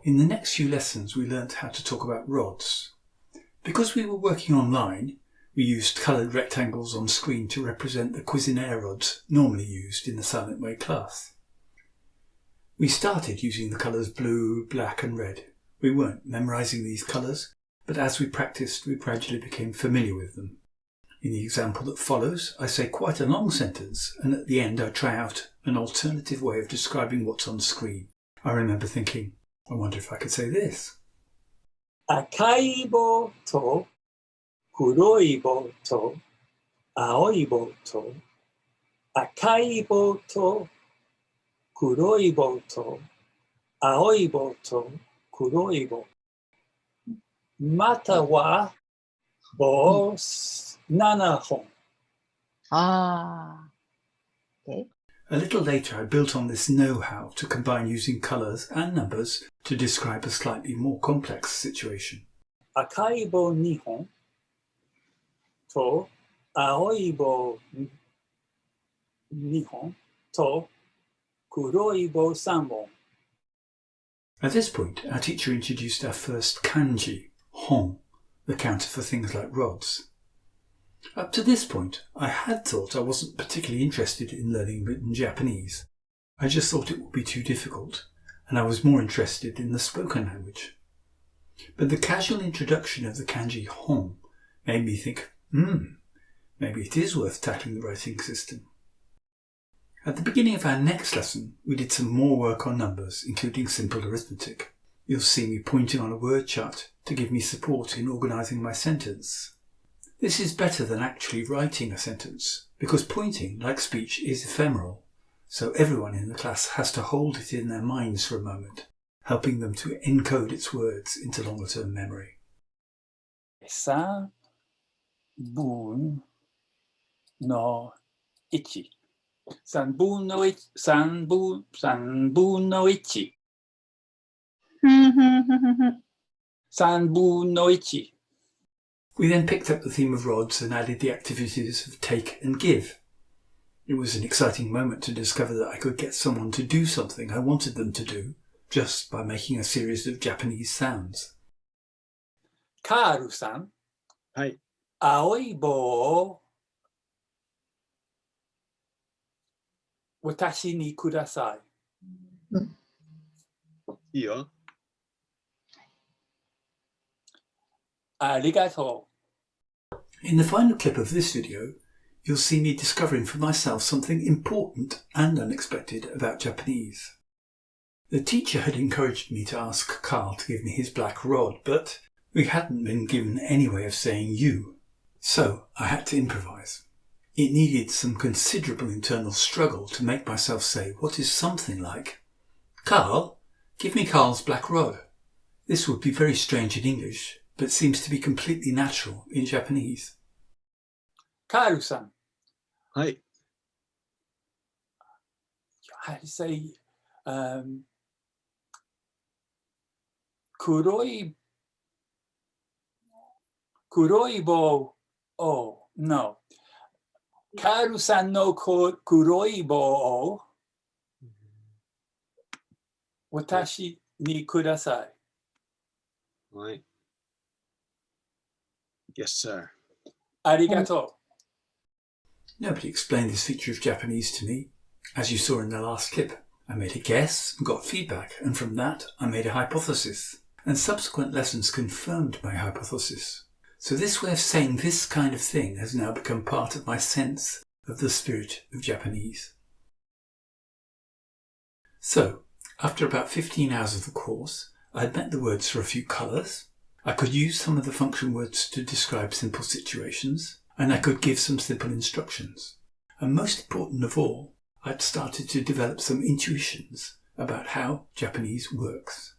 In the next few lessons we learnt how to talk about rods. Because we were working online, we used coloured rectangles on screen to represent the Cuisinart rods normally used in the Silent Way class. We started using the colours blue, black and red. We weren't memorising these colours, but as we practised we gradually became familiar with them. In the example that follows, I say quite a long sentence, and at the end I try out an alternative way of describing what's on screen. I remember thinking, I wonder if I could say this. 赤い棒と黒い棒と青い棒と赤い棒と黒い棒と青い棒と黒い棒または棒7本 Okay. A little later I built on this know-how to combine using colours and numbers to describe a slightly more complex situation. 赤い棒2本と青い棒2本と黒い棒3本 At this point, our teacher introduced our first kanji, hon, the counter for things like rods. Up to this point, I had thought I wasn't particularly interested in learning written Japanese. I just thought it would be too difficult, and I was more interested in the spoken language. But the casual introduction of the kanji hon made me think, maybe it is worth tackling the writing system. At the beginning of our next lesson, we did some more work on numbers, including simple arithmetic. You'll see me pointing on a word chart to give me support in organising my sentence. This is better than actually writing a sentence, because pointing, like speech, is ephemeral, so everyone in the class has to hold it in their minds for a moment, helping them to encode its words into longer-term memory. 3分の1 3分の1 3分の1 3分の1 We then picked up the theme of rods and added the activities of take and give. It was an exciting moment to discover that I could get someone to do something I wanted them to do just by making a series of Japanese sounds. カールさん、はい。青い棒を私にください。いいよ。ありがとう。 In the final clip of this video, you'll see me discovering for myself something important and unexpected about Japanese. The teacher had encouraged me to ask Carl to give me his black rod, but we hadn't been given any way of saying you, so I had to improvise. It needed some considerable internal struggle to make myself say what is something like, Carl, give me Carl's black rod. This would be very strange in English, but seems to be completely natural in Japanese. カールさん、はい。I say,黒い棒を No. カールさんの黒い棒を私にください。はい。Yes, sir. ありがと Nobody explained this feature of Japanese to me. As you saw in the last clip, I made a guess and got feedback, and from that I made a hypothesis, and subsequent lessons confirmed my hypothesis. So this way of saying this kind of thing has now become part of my sense of the spirit of Japanese. So, after about 15 hours of the course, I had met the words for a few colours, I could use some of the function words to describe simple situations, and I could give some simple instructions. And most important of all, I'd started to develop some intuitions about how Japanese works.